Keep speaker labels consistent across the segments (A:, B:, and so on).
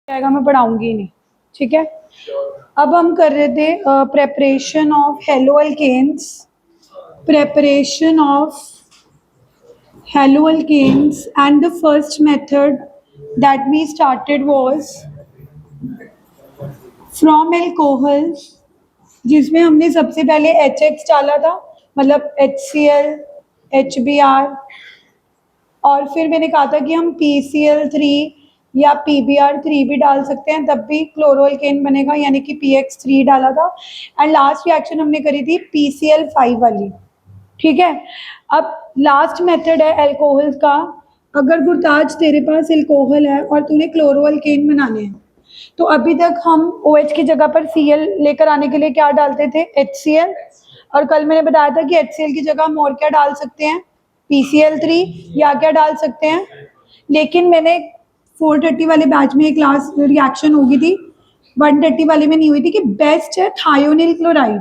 A: जाएगा, मैं पढ़ाऊंगी नहीं, ठीक है। अब हम कर रहे थे preparation of haloalkanes, preparation of haloalkanes, and the first method that we started was from alcohol, जिसमें हमने सबसे पहले HX डाला था, मतलब HCl, HBr, और फिर मैंने कहा था कि हम PCl3 या PBr3 भी डाल सकते हैं, तब भी क्लोरोअल्केन बनेगा, यानी कि PX3 डाला था। एंड लास्ट रिएक्शन हमने करी थी PCl5 वाली, ठीक है। अब लास्ट मेथड है अल्कोहल का। अगर गुरताज तेरे पास अल्कोहल है और तूने क्लोरोअल्केन बनाने हैं, तो अभी तक हम OH की जगह पर Cl लेकर आने के लिए क्या डालते थे, HCl, और कल मैंने बताया था कि HCl की जगह हम और क्या डाल सकते हैं, PCl3, या क्या डाल सकते हैं। लेकिन मैंने 430 वाले बैच में एक क्लास रिएक्शन होगी थी, 130 वाले में नहीं हुई थी, कि बेस्ट है थायोनिल क्लोराइड।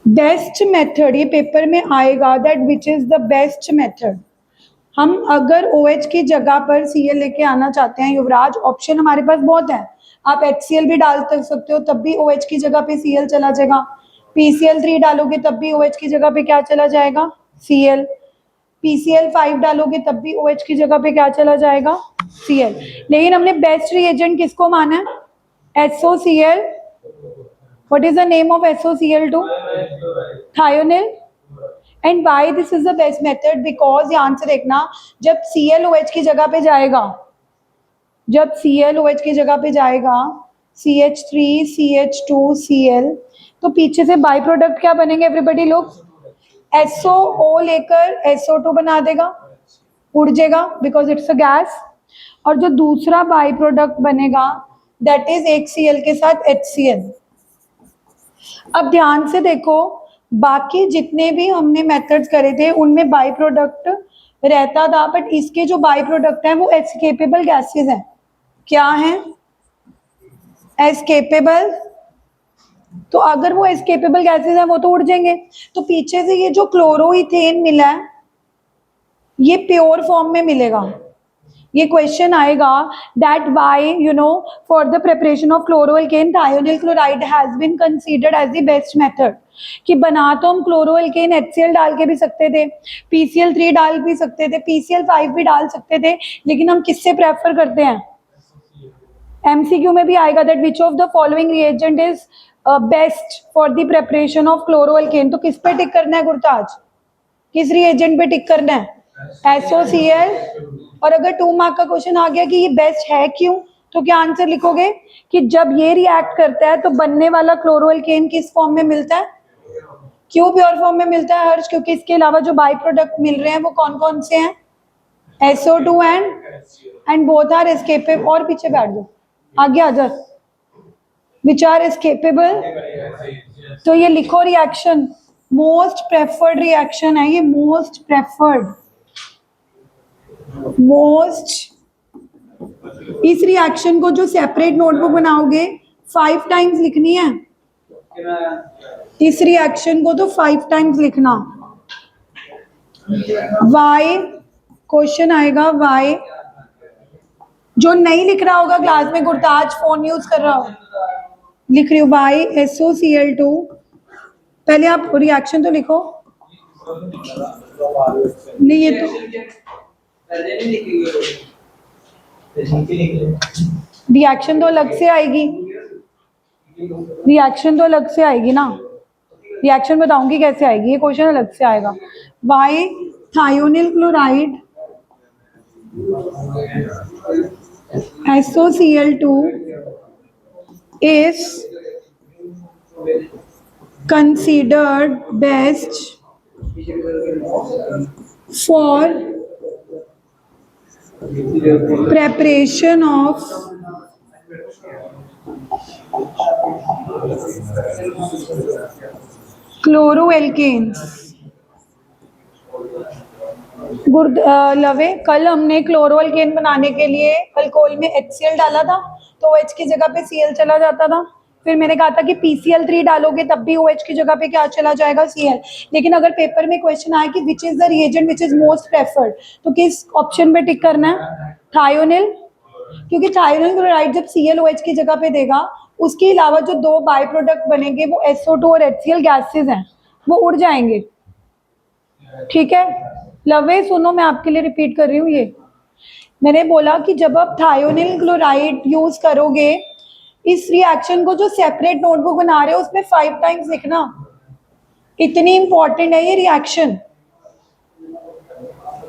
A: बेस्ट मेथड ये पेपर में आएगा, that which is the best method. हम अगर OH की जगह पर Cl लेके आना चाहते हैं युवराज, ऑप्शन हमारे पास बहुत है। आप HCl भी डाल सकते हो, तब भी OH की जगह पे Cl चला जाएगा। PCl3 डालोगे तब भी OH की जगह पे क्या चला जाएगा, Cl। PCl5 डालोगे तब भी OH की जगह पे क्या चला जाएगा, Cl। लेकिन हमने बेस्ट रिएजेंट किसको माना है, SOCl। What is the name of SOCl2? Thionyl. And why this is the best method? Because ये आंसर देखना, जब ClOH की जगह पे जाएगा, जब ClOH की जगह पे जाएगा CH3 CH2 Cl, तो पीछे से बाई प्रोडक्ट क्या बनेंगे एवरीबॉडी लोग, SOO लेकर SO2 बना देगा, उड़ जाएगा, बिकॉज इट्स अ गैस। और जो दूसरा बाई प्रोडक्ट बनेगा दैट इज एक Cl के साथ HCl। अब ध्यान से देखो, बाकी जितने भी हमने मेथड्स करे थे उनमें बाई प्रोडक्ट रहता था, बट इसके जो बाई प्रोडक्ट हैं वो एस्केपेबल गैसेस हैं। क्या हैं, एस्केपेबल। तो अगर वो एस्केपेबल गैसेस हैं वो तो उड़ जाएंगे। तो पीछे से ये जो क्लोरोइथेन मिला है ये प्योर फॉर्म में मिलेगा। ये क्वेश्चन आएगा that why for the preparation of chloroalkane thionyl chloride has been considered as the best method. कि बना तो हम क्लोरोअल्केन HCl डाल के भी सकते थे, PCl3 डाल भी सकते थे, PCl5 भी डाल सकते थे, लेकिन हम किससे प्रेफर करते हैं, MCQ में भी आएगा that which of the following reagent is best for the preparation of chloroalkane. तो किस पे टिक करना है गुरताज, किस रिएजेंट पे टिक करना है, SOCl। और अगर 2 मार्क का क्वेश्चन आ गया कि ये बेस्ट है क्यों, तो क्या आंसर लिखोगे कि जब ये रिएक्ट करता है तो बनने वाला क्लोरोअल्केन किस फॉर्म में मिलता है, क्यों प्योर फॉर्म में मिलता है हर्ष, क्योंकि इसके अलावा जो बाई प्रोडक्ट मिल रहे हैं वो कौन कौन से हैं, SO2 and both are escapable. और पीछे बैठ दो, आगे आ जा, विच आर एस्केपेबल। तो ये लिखो रिएक्शन, मोस्ट प्रेफर्ड रिएक्शन है ये, मोस्ट प्रेफर्ड, मोस्ट। इस रिएक्शन को जो सेपरेट नोटबुक बनाओगे 5 टाइम्स लिखनी है, इस रिएक्शन को तो 5 टाइम्स लिखना। वाई, क्वेश्चन आएगा वाई। जो नहीं लिख रहा होगा क्लास में, गुरताज फोन यूज कर रहा हो, लिख रही हूँ वाई SOCl2। पहले आप रिएक्शन तो लिखो, नहीं ये तो रिएक्शन तो अलग से आएगी, रिएक्शन तो अलग से आएगी ना, रिएक्शन बताऊंगी कैसे आएगी, ये क्वेश्चन अलग से आएगा। Why thionyl chloride SOCl2 is considered best for preparation of chloroalkanes. लवे, कल हमने क्लोरोअल्केन बनाने के लिए अल्कोहल में HCl डाला था, तो OH की जगह पे Cl चला जाता था। फिर मैंने कहा था कि PCl3 डालोगे तब भी OH की जगह पे क्या चला जाएगा, Cl। लेकिन अगर पेपर में क्वेश्चन आए कि which is the reagent which is most preferred, तो किस ऑप्शन पे टिक करना है, थायोनिल। क्योंकि थायरोनिल क्लोराइड जब ClOH की जगह पे देगा, उसके अलावा जो दो बाय प्रोडक्ट बनेंगे वो SO2 और HCl गैसेज हैं, वो उड़ जाएंगे। ठीक है, लवे सुनो, मैं आपके लिए रिपीट कर रही हूँ। ये मैंने बोला कि जब आप थायोनिल क्लोराइड यूज करोगे, इस रिएक्शन को जो सेपरेट नोटबुक बना रहे हो उसमें 5 टाइम्स लिखना, इतनी इंपॉर्टेंट है ये रिएक्शन।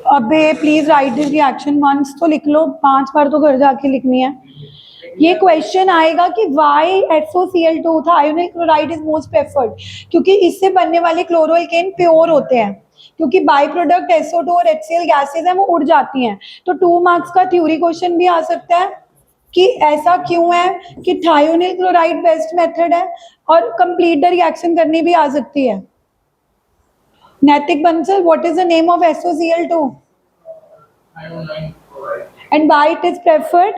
A: अबे please write this reaction once, तो लिख लो, 5 बार तो घर जाके लिखनी है। ये क्वेश्चन आएगा कि why SOCl2 thionyl chloride is most preferred, क्योंकि इससे बनने वाले क्लोरोएल्केन प्योर होते हैं, क्योंकि बाय प्रोडक्ट SO2 और HCl गैसेज हैं वो उड़ जाती हैं। तो 2 मार्क्स का थ्योरी क्वेश्चन भी आ सकता है कि ऐसा क्यों है कि थायोनिल क्लोराइड बेस्ट मेथड है, और कंप्लीट द रिएक्शन करनी भी आ सकती है। नैतिक Bansal, what is the name of SOCl2 and why it is preferred?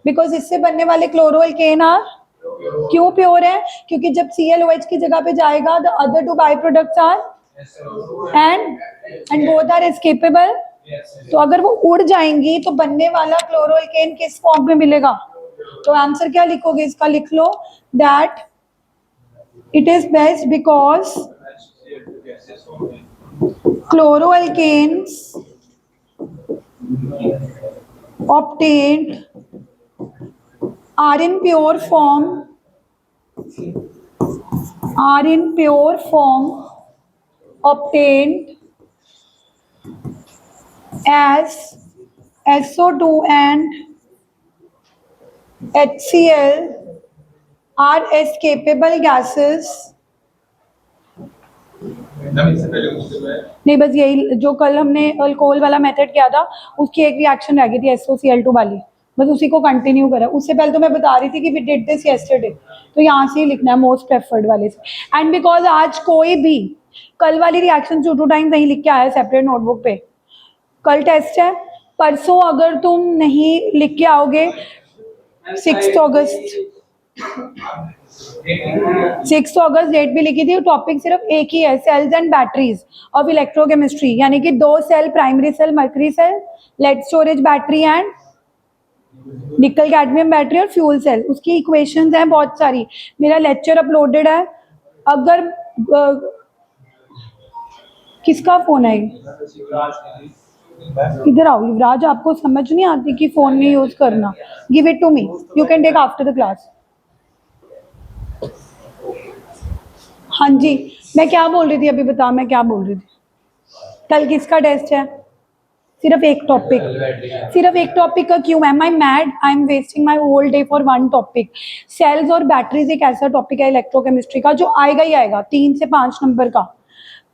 A: Because इससे बनने वाले क्लोरोएल्केन आर क्यों प्योर है? क्योंकि जब ClOH की जगह पे जाएगा, the other 2 by products are and both are escapable. तो अगर वो उड़ जाएंगी तो बनने वाला क्लोरोएल्केन किस फॉर्म में मिलेगा? तो आंसर क्या लिखोगे इसका? लिख लो that it is best because chloroalkanes obtained are in pure form obtained as SO2 and HCl are escapable gases। नहीं, बस यही जो कल हमने अल्कोहल वाला मेथड किया था उसकी एक रिएक्शन रह गई थी SOCl2 वाली, बस उसी को कंटिन्यू करा। उससे पहले तो मैं बता रही थी कि वी डिड दिस यस्टरडे, तो यहाँ से ही लिखना है मोस्ट प्रेफर्ड वाले से। एंड बिकॉज आज कोई भी कल वाली रिएक्शन 2 टाइम नहीं लिख के आया सेपरेट नोटबुक पे, कल टेस्ट है, परसों अगर तुम नहीं लिख के आओगे 6 अगस्त डेट भी लिखी थी, टॉपिक सिर्फ एक ही है, cells and batteries of electrochemistry, यानी कि 2 cell, primary cell, mercury cell, lead storage battery and nickel cadmium battery और फ्यूल सेल। उसकी इक्वेशंस हैं बहुत सारी, मेरा लेक्चर अपलोडेड है। अगर किसका फोन है? इधर आओ युवराज, आपको समझ नहीं आती कि फोन नहीं यूज करना? Give it to me, you can take after the class. हाँ जी, मैं क्या बोल रही थी अभी, बता मैं क्या बोल रही थी? कल किसका टेस्ट है? सिर्फ एक टॉपिक, सिर्फ एक टॉपिक का क्यों? Am I mad? I am wasting my whole day for 1 topic. Cells और बैटरीज एक ऐसा टॉपिक है इलेक्ट्रोकेमिस्ट्री का जो आएगा ही आएगा, 3 से 5 नंबर का।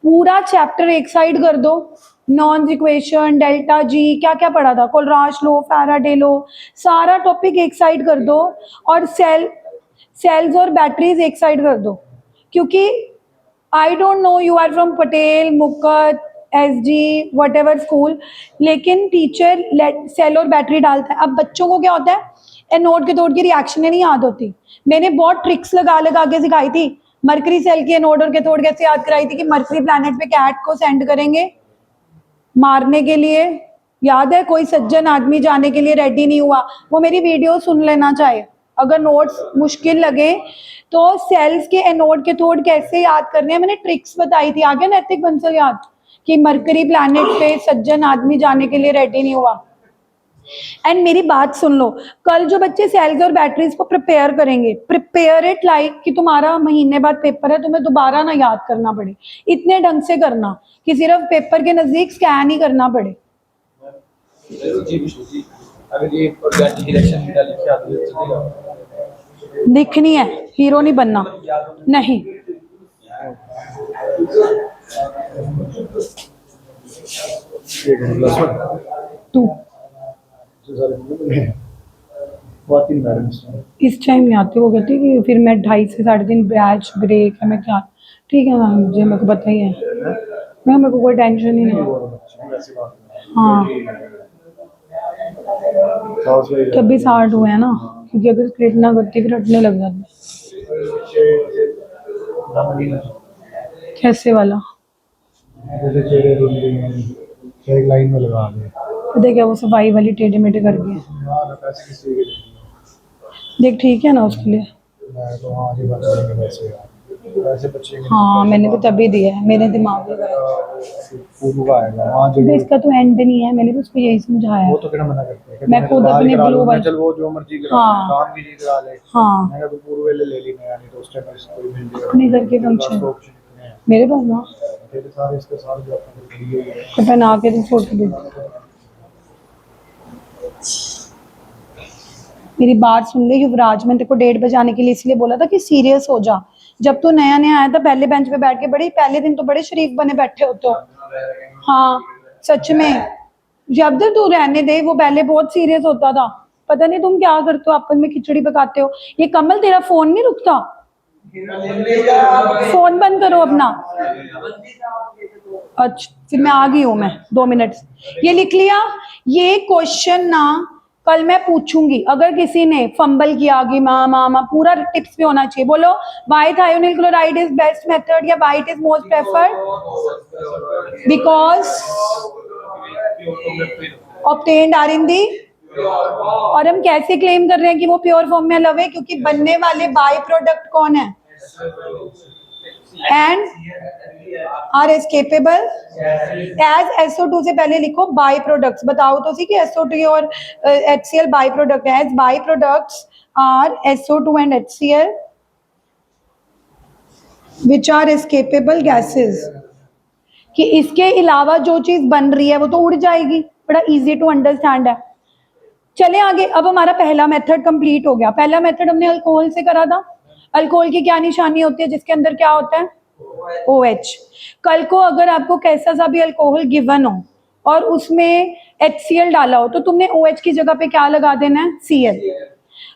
A: पूरा चैप्टर एक साइड कर दो, नॉन इक्वेशन, डेल्टा जी, क्या क्या पढ़ा था, कोलराश लो, फैराडे लो, सारा टॉपिक एक साइड कर दो, और सेल्स और बैटरीज एक साइड कर दो। क्योंकि I don't know you are from Patel, मुक्कत, SG, वट एवर स्कूल, लेकिन टीचर सेल और बैटरी डालता है। अब बच्चों को क्या होता है, एनोड कैथोड की रिएक्शनें नहीं याद होती। मैंने बहुत ट्रिक्स लगा लगा के सिखाई थी, मरकरी सेल की एनोड और कैथोड कैसे याद कराई थी कि मरकरी प्लैनेट पे कैट को सेंड करेंगे मारने के लिए। याद है? कोई सज्जन आदमी जाने के लिए रेडी नहीं हुआ। वो मेरी वीडियो सुन लेना चाहे, अगर नोट्स मुश्किल लगे तो। सेल्स के एनोड कैथोड कैसे याद करने हैं मैंने ट्रिक्स बताई थी। आगे नैतिक बंसल याद कि मरकरी प्लैनेट पे सज्जन आदमी जाने के लिए रेडी नहीं हुआ। एंड मेरी बात सुन लो, कल जो बच्चे सेल्स और बैटरीज को प्रिपेयर करेंगे, प्रिपेयर इट लाइक कि तुम्हारा महीने बाद पेपर है, तुम्हें दोबारा ना याद करना पड़े। इतने ढंग से करना कि सिर्फ पेपर के नजदीक स्कैन ही करना पड़े। लिखनी है, हीरो नहीं बनना। नहीं, तू इस टाइम नहीं आते, वो कहती कि फिर मैं 2:30 से 3:30 बैच ब्रेक है, मैं क्या? ठीक है मैम, मुझे मेरे को पता ही है, मैं मेरे को कोई टेंशन ही नहीं है। हाँ, तभी 60 हुए हैं ना, क्योंकि अगर स्प्लिट ना करती फिर हटने लग जाते। कैसे वाला?
B: एक लाइन में लगा दे।
A: देख वो सफाई वाली टेढ़े मेढ़े कर गई। देख ठीक है ना उसके लिए। हाँ मैंने भी तभी दिया है, मेरे दिमाग में गया। इसका तो एंड नहीं है, मैंने भी उसको यही समझाया। वो तो क्या मना करते हैं, मैं खुद अपने ब्लू वाले चल वो जो मर्जी करा काम की चीज करा ले। हाँ मैंने तो पूरे वाले ले ली मैं, यानी तो उस टाइम कोई मिल जाएगा अपने घर के फंक्शन मेरे पास ना तेरे सारे इसके साथ जो तो पहना के तो फोटो दे। मेरी बात सुन ले युवराज, मैंने तेरे को 1:30 बजे आने के लिए इसलिए बोला था कि सीरियस हो जा। जब तू नया नया आया था पहले बेंच पे बैठ के बड़े पहले दिन तो बड़े शरीफ बने बैठे होते हो। हाँ सच में, जब तक तू रहने दे, वो पहले बहुत सीरियस होता था। पता नहीं तुम क्या करते हो, आपस में खिचड़ी पकाते हो। ये कमल तेरा फोन नहीं रुकता, फोन बंद करो अपना। अच्छा फिर मैं आ गई हूँ, मैं 2 मिनट। ये लिख लिया, ये क्वेश्चन ना कल मैं पूछूंगी अगर किसी ने फंबल किया कि माँ माँ माँ, पूरा टिप्स भी होना चाहिए। बोलो why thionyl chloride is best method या why it is most preferred because obtained are in the. और हम कैसे क्लेम कर रहे हैं कि वो प्योर फॉर्म में अलव है, क्योंकि बनने वाले बाई प्रोडक्ट कौन है and are escapable as SO2 से पहले लिखो बाई प्रोडक्ट्स। बताओ तो सी कि SO2 और HCl बाई प्रोडक्ट है। As by products are SO2 and HCl which are escapable gases. कि इसके अलावा जो चीज बन रही है वो तो उड़ जाएगी। बड़ा इजी टू अंडरस्टैंड है। चले आगे। अब हमारा पहला मेथड कंप्लीट हो गया। पहला मेथड हमने अल्कोहल से करा था। अल्कोहल की क्या निशानी होती है, जिसके अंदर क्या होता है OH। कल को अगर आपको कैसा सा भी अल्कोहल गिवन हो और उसमें HCl डाला हो तो तुमने OH की जगह पे क्या लगा देना है Cl।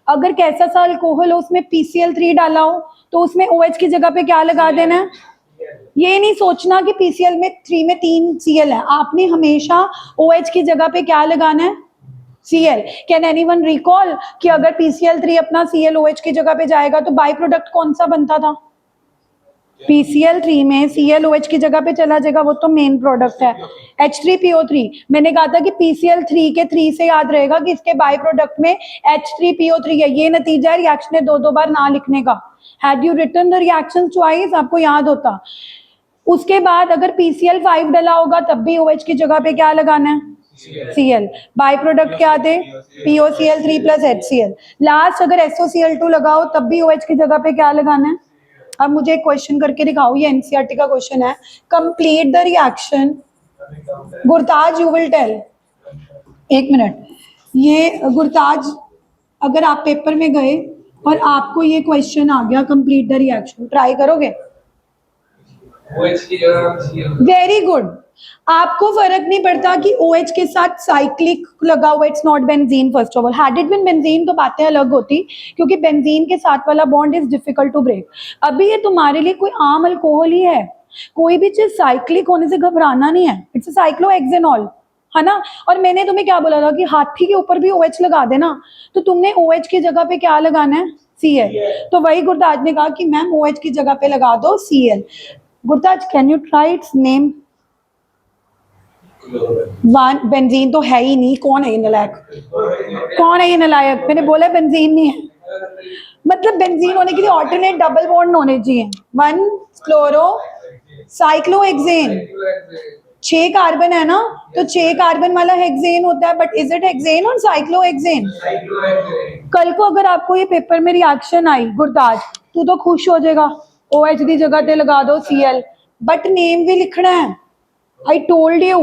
A: अगर कैसा सा अल्कोहल हो उसमें PCl3 डाला हो तो उसमें OH की जगह पे क्या लगा देना है। ये नहीं सोचना कि PCl में 3 में 3 Cl है, आपने हमेशा OH की जगह पे क्या लगाना है Cl। कैन एनीवन रिकॉल कि अगर PCl3 अपना ClOH की जगह पे जाएगा तो बाई प्रोडक्ट कौन सा बनता था। PCl3 में ClOH की जगह पे चला जाएगा, वो तो मेन प्रोडक्ट है H3PO3। मैंने कहा था कि PCl3 के 3 से याद रहेगा कि इसके बाई प्रोडक्ट में H3PO3 है। ये नतीजा है रिएक्शन है 2-2 बार ना लिखने का। Had you written the reaction twice आपको याद होता। उसके बाद अगर PCl5 डला होगा तब भी OH की जगह पे क्या लगाना है Cl। बाई प्रोडक्ट क्या थे POCl3 प्लस HCl। लास्ट अगर SOCl2 लगाओ तब भी OH की जगह पे क्या लगाना है। अब मुझे एक क्वेश्चन करके दिखाओ, ये NCERT का क्वेश्चन है। Complete the reaction. Gurtaj you will tell. 1 minute. ये गुरताज अगर आप पेपर में गए और आपको ये क्वेश्चन आ गया कंप्लीट द रिएक्शन, ट्राई करोगे। Very good. आपको फर्क नहीं पड़ता कि OH के साथ साइक्लिक लगा हुआ, it's not benzene. First of all had it been benzene तो बातें अलग होती, क्योंकि बेंजीन के साथ वाला bond is difficult to break. अभी ये तुम्हारे लिए कोई आम अल्कोहल ही है। कोई भी चीज साइक्लिक होने से घबराना नहीं है, इट्स साइक्लोहेक्सेनॉल है ना। और मैंने तुम्हें क्या बोला था कि हाथी के ऊपर भी OH लगा देना, तो तुमने OH की जगह पे क्या लगाना है Cl। तो वही गुरताज ने कहा कि मैम OH की जगह पे लगा दो Cl। Gurtaj can you try it's name. Benzene तो है ही नहीं। कौन है ये नलायक, कौन है ये नलायक। मैंने बोला बेंजीन नहीं है। मतलब बेंजीन होने के लिए ऑल्टरनेट डबल बॉन्ड होने चाहिए। 1 क्लोरो साइक्लोहेक्सेन। 6 कार्बन है ना, तो 6 कार्बन वाला हेक्सेन होता है। बट इज इट हेक्सेन और साइक्लोहेक्सेन। कल को अगर आपको ये पेपर में रिएक्शन आई गुरताज, तू तो खुश हो जाएगा। OH की जगह पे लगा दो Cl, बट नेम भी लिखना है। I told you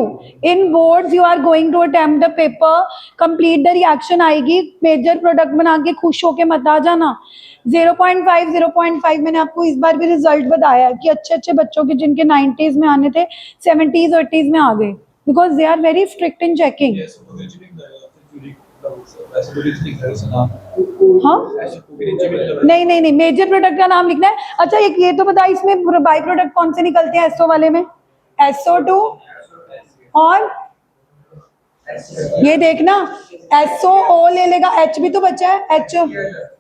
A: in boards you are going to attempt the paper, complete the reaction आएगी, मेजर प्रोडक्ट बना के खुश होके मत आ जाना। 0.5 मैंने आपको इस बार भी रिजल्ट बताया कि अच्छे अच्छे बच्चों के जिनके 90s में आने थे 70s और 80s में आ गए, because they are very strict in checking. हाँ नहीं मेजर प्रोडक्ट का नाम लिखना है। अच्छा एक ये तो बता, इसमें बाई प्रोडक्ट कौन से निकलते हैं SO वाले में। SO2 और ये देखना SOO ले लेगा, H भी तो बचा है H।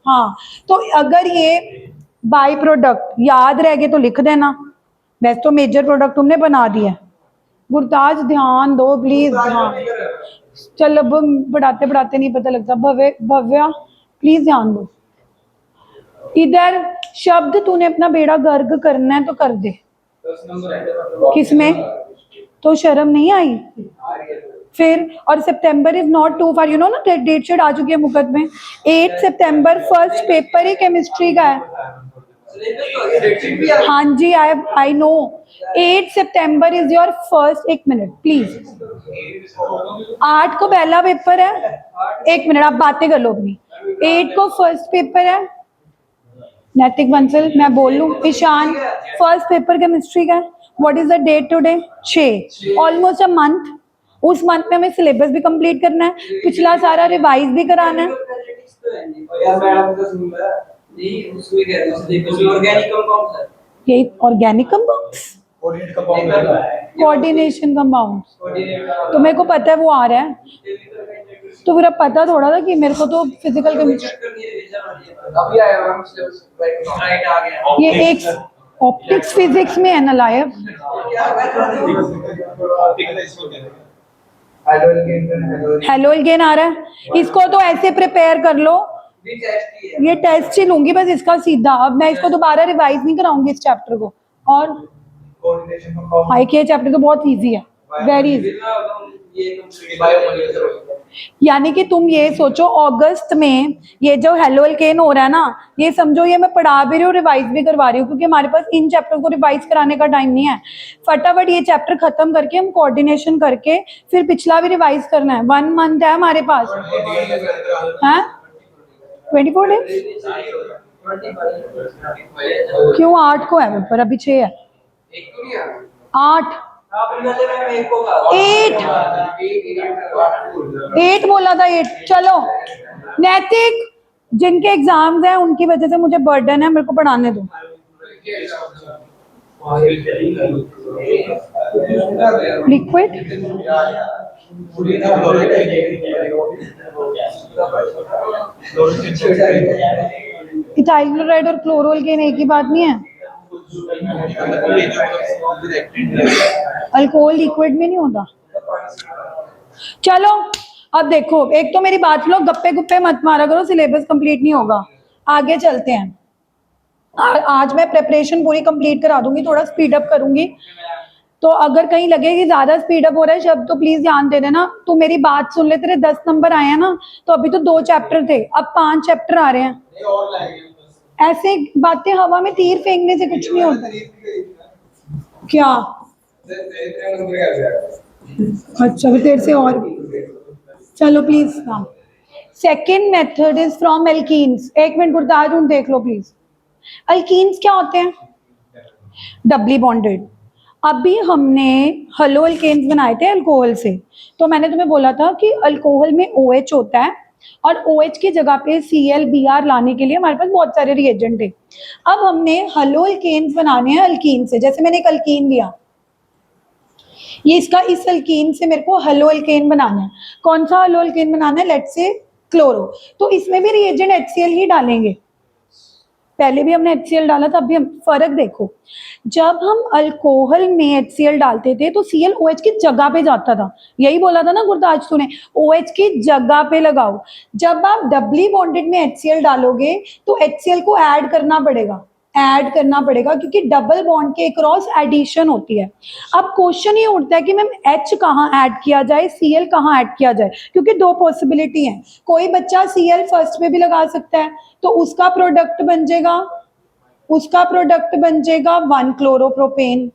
A: हाँ तो अगर ये बाई प्रोडक्ट याद रह गए तो लिख देना, वैसे तो मेजर प्रोडक्ट तुमने बना दिया। गुरताज ध्यान दो प्लीज। हाँ चल अब पढ़ाते पढ़ाते नहीं पता लगता। भव्या प्लीज ध्यान दो। इधर शब्द तूने अपना बेड़ा गर्क करना है तो कर दे। किसमें? तो शर्म नहीं आई फिर? और September is not too far, you know ना, डेट शीट आ चुकी है मुकद में। 8 सितंबर फर्स्ट पेपर ही केमिस्ट्री का है। हाँ जी, I know. 8 September is your first, एक मिनट प्लीज। 8 को पहला पेपर है। एक मिनट आप बातें कर लो अपनी। 8 को फर्स्ट पेपर है। नैतिक बंसल मैं बोल लूं? ईशान फर्स्ट पेपर केमिस्ट्री का है। What is the date today? 6, almost a month. उस मंथ में हमें सिलेबस भी कंप्लीट करना है, पिछला सारा रिवाइज भी कराना है। यही ऑर्गेनिक कंपाउंड्स, कोऑर्डिनेशन कंपाउंड्स, तो मेरे को पता है वो आ रहा है। तो फिर अब पता थोड़ा था कि मेरे को तो फिजिकल केमिस्ट्री ये एक ऑप्टिक्स फिजिक्स में है ना लायक। हेलोजन आ रहा है, इसको तो ऐसे प्रिपेयर कर लो। ये टेस्ट ही लूंगी बस इसका सीधा। अब मैं इसको दोबारा रिवाइज नहीं कराऊंगी इस चैप्टर को। और हाई के चैप्टर तो बहुत इजी है, वेरी इजी। यानी कि तुम ये सोचो अगस्त में ये जो हेलोल्केन हो रहा है ना, ये समझो ये मैं पढ़ा भी रही हूँ, रिवाइज भी करवा रही हूँ, क्योंकि हमारे पास इन चैप्टर को रिवाइज कराने का टाइम नहीं है। फटाफट ये चैप्टर खत्म करके हम कोऑर्डिनेशन करके फिर पिछला भी रिवाइज करना है। 1 मंथ है हमारे पास। है 24 डेज? क्यों 8 को है पेपर? अभी 6 है। 8 8 बोला था 8। चलो नैतिक, जिनके एग्जाम्स हैं उनकी वजह से मुझे बर्डन है, मेरे को पढ़ाने दो। लिक्विड इथाइल क्लोराइड और क्लोरोल्केन एक ही बात नहीं है। अल्कोहल लिक्विड में नहीं होता। चलो अब देखो, एक तो मेरी बात लो, गप्पे गुप्पे मत मारा करो, सिलेबस कंप्लीट नहीं होगा। आगे चलते हैं। आज मैं प्रेपरेशन पूरी कंप्लीट करा दूंगी, थोड़ा स्पीड अप करूंगी। तो अगर कहीं लगे कि ज्यादा स्पीड अप हो रहा है शब्द, तो प्लीज ध्यान दे देना। तू मेरी बात सुन ले, तेरे 10 नंबर आए हैं ना, तो अभी तो 2 चैप्टर थे, अब 5 चैप्टर आ रहे हैं। ऐसे बातें हवा में तीर फेंकने से कुछ नहीं होता। क्या? अच्छा फिर तेरे से और। चलो please. Second method is from alkenes. एक मिनट गुरदाज देख लो प्लीज। अल्कीन्स क्या होते हैं? Doubly bonded. अभी हमने हेलो अल्केन्स बनाए थे अल्कोहल से, तो मैंने तुम्हें बोला था कि अल्कोहल में OH होता है और OH की जगह पे Cl Br लाने के लिए हमारे पास बहुत सारे रिएजेंट थे। अब हमने हेलो अल्केन्स बनाने हैं अल्कीन से। जैसे मैंने एक अल्कीन लिया, ये इसका इस अल्कीन से मेरे को हेलो अल्केन बनाना है। कौन सा हेलो अल्केन बनाना है? Let's say chloro. तो इसमें भी रिएजेंट HCl ही डालेंगे। पहले भी हमने HCl डाला था, अभी हम फर्क देखो। जब हम अल्कोहल में HCl डालते थे तो Cl OH की जगह पे जाता था। यही बोला था ना गुरदाज तूने, OH की जगह पे लगाओ। जब आप डबली बॉन्डेड में HCl डालोगे तो HCl को ऐड करना पड़ेगा, क्योंकि डबल बॉन्ड के अक्रॉस एडिशन होती है। अब क्वेश्चन ये उठता है कि मैम H कहाँ ऐड किया जाए, Cl कहाँ ऐड किया जाए, क्योंकि 2 पॉसिबिलिटी है। कोई बच्चा Cl फर्स्ट में भी लगा सकता है, तो उसका प्रोडक्ट बन जाएगा 1 क्लोरोप्रोपेन।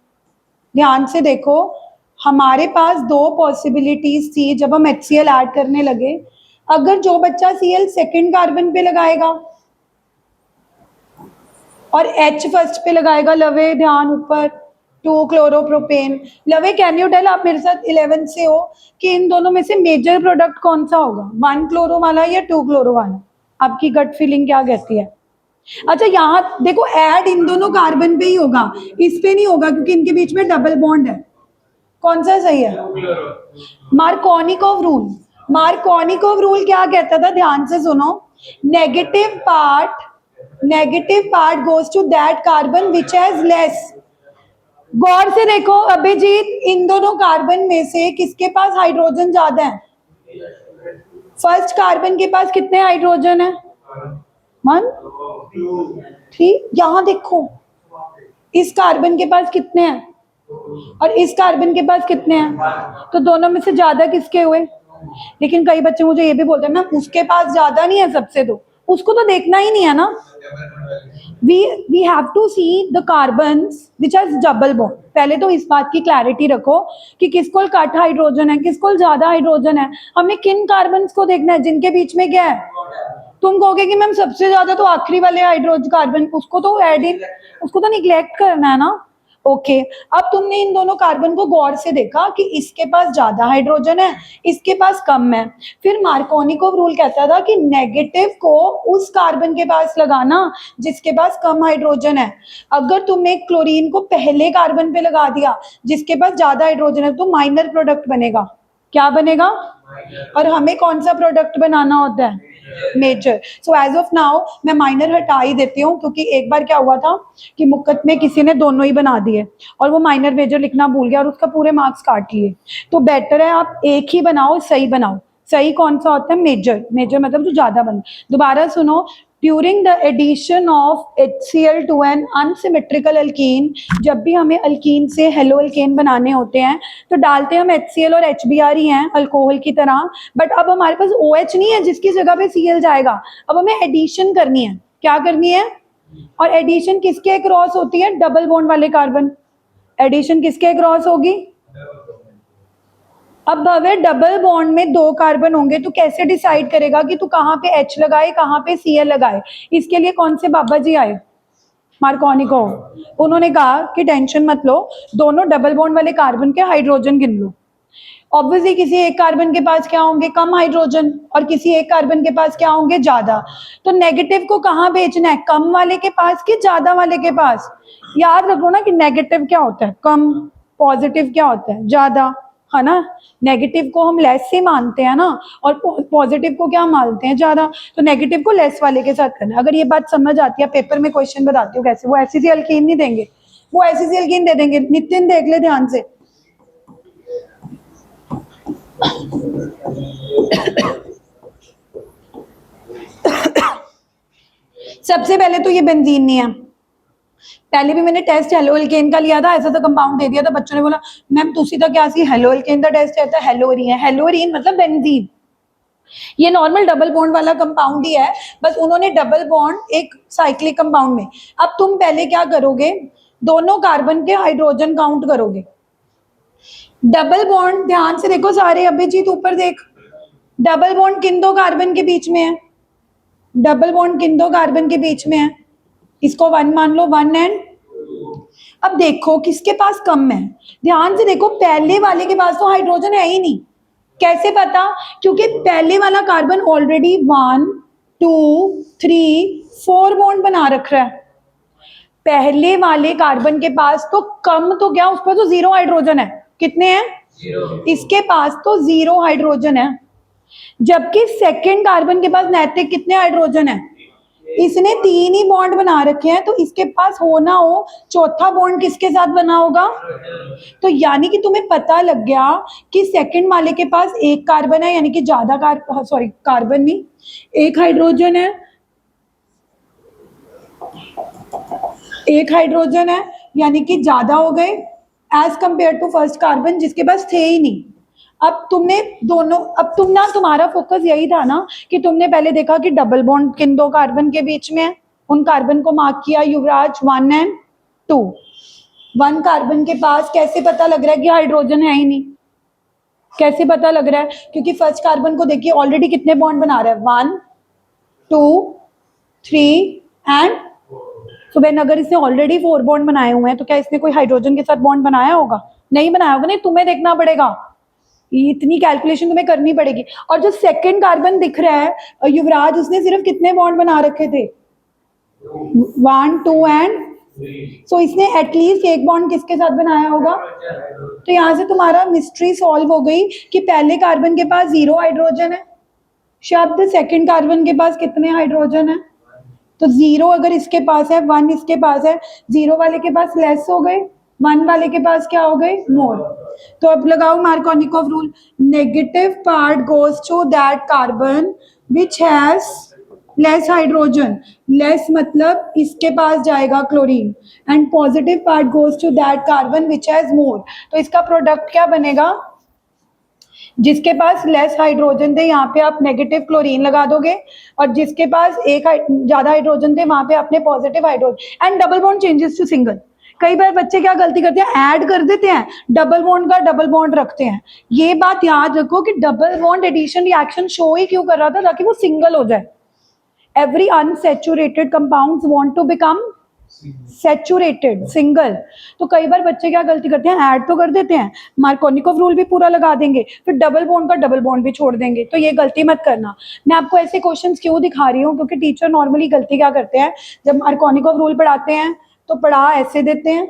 A: ध्यान से देखो, हमारे पास 2 पॉसिबिलिटीज थी जब हम HCl ऐड करने लगे। अगर जो बच्चा Cl सेकंड कार्बन पे लगाएगा और H फर्स्ट पे लगाएगा, लवे ध्यान ऊपर, 2 क्लोरोप्रोपेन। लवे कैन यू टेल, आप मेरे साथ 11 से हो, कि इन दोनों में से मेजर प्रोडक्ट कौन सा होगा, 1 क्लोरो वाला या 2 क्लोरो वाला? आपकी गट फीलिंग क्या कहती है? अच्छा यहाँ देखो, ऐड इन दोनों कार्बन पे ही होगा, इस पे नहीं होगा, क्योंकि इनके बीच में डबल बॉन्ड है। कौन सा सही है? मार्कोनिकोव रूल क्या कहता था? ध्यान से सुनो। Negative part goes to that carbon which has less. गौर से देखो अभिजीत, इन दोनों कार्बन में से किसके पास हाइड्रोजन ज्यादा है? फर्स्ट कार्बन के पास कितने हाइड्रोजन है? 1 3। यहां देखो, इस कार्बन के पास कितने हैं और इस कार्बन के पास कितने हैं, तो दोनों में से ज्यादा किसके हुए? लेकिन कई बच्चे मुझे ये भी बोलते हैं, मैम उसके पास ज्यादा नहीं है सबसे, तो उसको तो देखना ही नहीं है ना। we have to see the carbons which has double bond। पहले तो इस बात की क्लैरिटी रखो कि किसको कट हाइड्रोजन है, किसको ज्यादा हाइड्रोजन है। हमने किन कार्बन्स को देखना है जिनके बीच में क्या है। तुम कहोगे कि मैम सबसे ज्यादा तो आखिरी वाले हाइड्रोजन कार्बन, उसको तो ऐड इन, उसको तो निग्लेक्ट करना है ना। ओके, अब तुमने इन दोनों कार्बन को गौर से देखा कि इसके पास ज्यादा हाइड्रोजन है, इसके पास कम है। फिर मार्कोनिकोव रूल कहता था कि नेगेटिव को उस कार्बन के पास लगाना जिसके पास कम हाइड्रोजन है। अगर तुमने क्लोरीन को पहले कार्बन पे लगा दिया जिसके पास ज्यादा हाइड्रोजन है, तो माइनर प्रोडक्ट बनेगा। क्या बनेगा? और हमें कौन सा प्रोडक्ट बनाना होता है? Major. So as of now मैं माइनर हटा ही देती हूँ, क्योंकि एक बार क्या हुआ था कि मुक्कत में किसी ने दोनों ही बना दिए और वो माइनर मेजर लिखना भूल गया और उसका पूरे मार्क्स काट लिए। तो बेटर है आप एक ही बनाओ, सही बनाओ। सही कौन सा होता है? मेजर। मेजर मतलब जो ज्यादा बन। दोबारा सुनो, during the addition of HCl to an unsymmetrical alkene, जब भी हमें अल्कीन से हेलो अल्केन बनाने होते हैं तो डालते हम HCl और HBr ही हैं अल्कोहल की तरह। बट अब हमारे पास OH नहीं है जिसकी जगह पे Cl जाएगा, अब हमें एडिशन करनी है। क्या करनी है? और एडिशन किसके क्रॉस होती है? डबल बॉन्ड वाले कार्बन। एडिशन किसके क्रॉस होगी? अब भव्य डबल बॉन्ड में 2 कार्बन होंगे, तो कैसे डिसाइड करेगा कि तू कहाँ पे H लगाए, कहाँ पे Cl लगाए? इसके लिए कौन से बाबा जी आए? मार्कोनिकोव। उन्होंने कहा कि टेंशन मत लो, दोनों डबल बॉन्ड वाले कार्बन के हाइड्रोजन गिन लो। ऑब्वियसली किसी एक कार्बन के पास क्या होंगे? कम हाइड्रोजन, और किसी एक कार्बन के पास क्या होंगे? ज्यादा। तो नेगेटिव को कहाँ भेजना है? कम वाले के पास कि ज्यादा वाले के पास? याद रखो ना कि नेगेटिव क्या होता है? कम। पॉजिटिव क्या होता है? ज्यादा, है ना। नेगेटिव को हम लेस ही मानते हैं ना, और पॉजिटिव को क्या मानते हैं? ज्यादा। तो नेगेटिव को लेस वाले के साथ करना। अगर ये बात समझ आती है, पेपर में क्वेश्चन बताती हूँ कैसे। वो एसिड अल्कीन नहीं देंगे, वो एसिड अल्कीन दे देंगे। नितिन देख ले ध्यान से। सबसे पहले तो ये बेंजीन नहीं है। पहले भी मैंने टेस्ट हेलो अल्केन का लिया था, ऐसा तो कंपाउंड दे दिया था, बच्चों ने बोला मैम तुसी तो क्या सी हेलो अल्केन का टेस्ट है, हेलोरीन है। हेलोरीन मतलब बेंजीन। ये नॉर्मल डबल बॉन्ड वाला कंपाउंड ही है, बस उन्होंने डबल बॉन्ड एक साइक्लिक कंपाउंड में। अब तुम पहले क्या करोगे? दोनों कार्बन के हाइड्रोजन काउंट करोगे। डबल बॉन्ड ध्यान से देखो सारे, अभिजीत ऊपर देख। डबल बॉन्ड किन 2 कार्बन के बीच में है? डबल बॉन्ड किन 2 कार्बन के बीच में है? इसको 1 मान लो, 1 एंड। अब देखो किसके पास कम है। ध्यान से देखो, पहले वाले के पास तो हाइड्रोजन है ही नहीं। कैसे पता? क्योंकि पहले वाला कार्बन ऑलरेडी 1 2 3 4 बॉन्ड बना रख रहा है। पहले वाले कार्बन के पास तो कम तो क्या, उस पर तो 0 हाइड्रोजन है। कितने हैं? 0। इसके पास तो 0 हाइड्रोजन है। जबकि सेकंड कार्बन के पास नैतिक कितने हाइड्रोजन है? इसने 3 ही बॉन्ड बना रखे हैं, तो इसके पास होना हो चौथा बॉन्ड किसके साथ बना होगा? तो यानी कि तुम्हें पता लग गया कि सेकंड वाले के पास एक कार्बन है, यानी कि ज्यादा कार्बन नहीं, एक हाइड्रोजन है। एक हाइड्रोजन है यानी कि ज्यादा हो गए as compare to first carbon जिसके पास थे ही नहीं। अब तुमने दोनों, अब तुम ना, तुम्हारा फोकस यही था ना कि तुमने पहले देखा कि डबल बॉन्ड किन 2 कार्बन के बीच में है, उन कार्बन को मार्क किया युवराज 1 एंड 2। 1 कार्बन के पास कैसे पता लग रहा है कि हाइड्रोजन है ही नहीं? कैसे पता लग रहा है? क्योंकि फर्स्ट कार्बन को देखिए ऑलरेडी कितने बॉन्ड बना रहा है, 1 2 3 एंड। तो बेन अगर इसने ऑलरेडी 4 बॉन्ड बनाए हुए हैं तो क्या इसने कोई हाइड्रोजन के साथ बॉन्ड बनाया होगा? नहीं बनाया होगा। नहीं, तुम्हें देखना पड़ेगा, इतनी कैलकुलेशन तुम्हें करनी पड़ेगी। और जो सेकंड कार्बन दिख रहा है युवराज, उसने सिर्फ कितने बॉन्ड बना रखे थे? 1 2 एंड। सो इसने एटलीस्ट एक बॉन्ड किसके साथ बनाया होगा? तो यहाँ से तुम्हारा मिस्ट्री सॉल्व हो गई कि पहले कार्बन के पास 0 हाइड्रोजन है। शब्द सेकंड कार्बन के पास कितने हाइड्रोजन है? तो 0 अगर इसके पास है, 1 इसके पास है, 0 वाले के पास लेस हो गए, वन वाले के पास क्या हो गए, मोर। तो अब लगाओ Markovnikov rule, negative part goes to that carbon which has less hydrogen, less मतलब इसके पास जाएगा chlorine, and positive part goes to that carbon which has more. तो इसका प्रोडक्ट क्या बनेगा, जिसके पास लेस हाइड्रोजन थे यहाँ पे आप नेगेटिव क्लोरीन लगा दोगे, और जिसके पास एक ज्यादा हाइड्रोजन थे वहां पे आपने positive hydrogen, and double bond changes to single. कई बार बच्चे क्या गलती करते हैं, ऐड कर देते हैं, डबल बॉन्ड का डबल बॉन्ड रखते हैं। ये बात याद रखो कि double bond addition reaction show ही क्यों कर रहा था, ताकि वो सिंगल हो जाए। Every unsaturated compounds want to become saturated, single. तो कई बार बच्चे क्या गलती करते हैं, ऐड तो कर देते हैं, मार्कोनिकॉफ रूल भी पूरा लगा देंगे, फिर डबल बॉन्ड का डबल बॉन्ड भी छोड़ देंगे। तो ये गलती मत करना। मैं आपको ऐसे क्वेश्चंस क्यों दिखा रही हूँ, क्योंकि टीचर नॉर्मली गलती क्या करते हैं, जब मार्कोनिकॉफ रूल पढ़ाते हैं तो पढ़ा ऐसे देते हैं,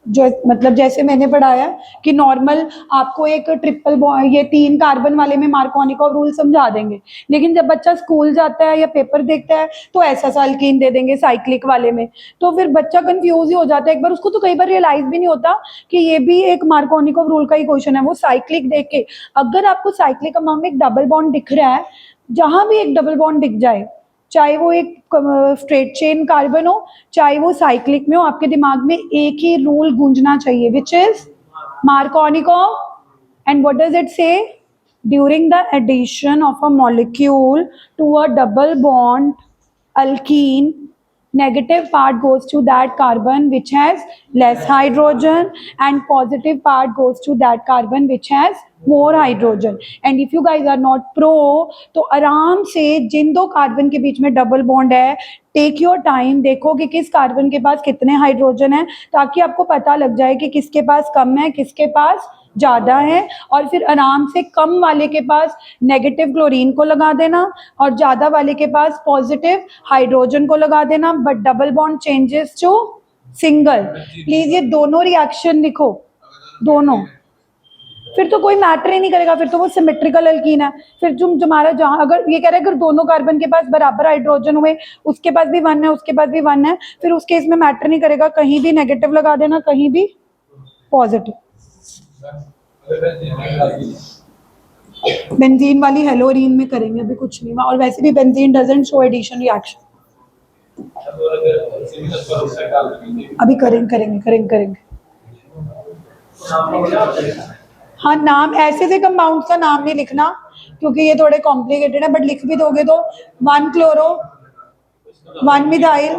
A: जो मतलब जैसे मैंने पढ़ाया कि नॉर्मल आपको एक ट्रिपल बॉन्ड, ये 3 कार्बन वाले में मार्कोनिकॉफ रूल समझा देंगे, लेकिन जब बच्चा स्कूल जाता है या पेपर देखता है तो ऐसा साल्कीन दे देंगे साइक्लिक वाले में, तो फिर बच्चा कंफ्यूज ही हो जाता है। एक बार उसको तो कई बार रियलाइज भी नहीं होता कि ये भी एक मार्कोनिकॉफ रूल का ही क्वेश्चन है। वो साइक्लिक देख के, अगर आपको साइक्लिक अमाउंट में एक डबल बॉन्ड दिख रहा है, जहां भी एक डबल बॉन्ड दिख जाए, चाहे वो एक स्ट्रेट चेन कार्बन हो चाहे वो साइक्लिक में हो, आपके दिमाग में एक ही रूल गूंजना चाहिए, which is Markovnikov. And what does it say, during the addition of a molecule to a double bond alkene, negative part goes to that carbon which has less hydrogen, and positive part goes to that carbon which has more hydrogen. And if you guys are not pro, तो आराम से जिन 2 carbon के बीच में double bond है, take your time, देखो कि किस carbon के पास कितने हाइड्रोजन है, ताकि आपको पता लग जाए कि किसके पास कम है किसके पास ज्यादा है, और फिर आराम से कम वाले के पास नेगेटिव क्लोरीन को लगा देना और ज्यादा वाले के पास पॉजिटिव हाइड्रोजन को लगा देना, but double bond changes to single. Please ये दोनों रिएक्शन लिखो, दोनों, फिर तो कोई मैटर ही नहीं करेगा, फिर तो वो सिमेट्रिकल अल्कीन है। फिर तुम्हारा जहां अगर ये कह रहा है अगर दोनों कार्बन के पास बराबर हाइड्रोजन हुए, उसके पास भी 1 है उसके पास भी 1 है, फिर उस केस में मैटर नहीं करेगा, कहीं भी नेगेटिव लगा देना कहीं भी पॉजिटिव। बेंजीन वाली हेलोरीन में करेंगे, अभी कुछ नहीं, और वैसे भी benzene doesn't show addition reaction. अभी करेंगे। हाँ, नाम ऐसे से कंपाउंड का नाम नहीं लिखना क्योंकि ये थोड़े कॉम्प्लिकेटेड है, बट लिख भी दोगे तो 1 क्लोरो, 1 मिथाइल,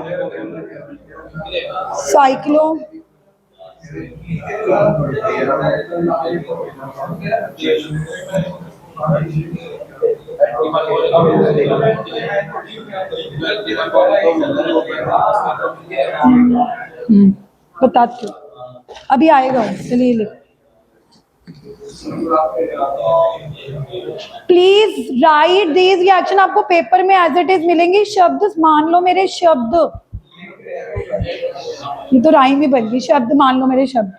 A: साइक्लो, बताती हूँ, अभी आएगा, चलिए लिख। प्लीज राइट दीज रिएक्शन, आपको पेपर में एज इट इज मिलेंगे। शब्द मान लो मेरे शब्द, ये तो राइम भी बन गई, शब्द मान लो मेरे शब्द।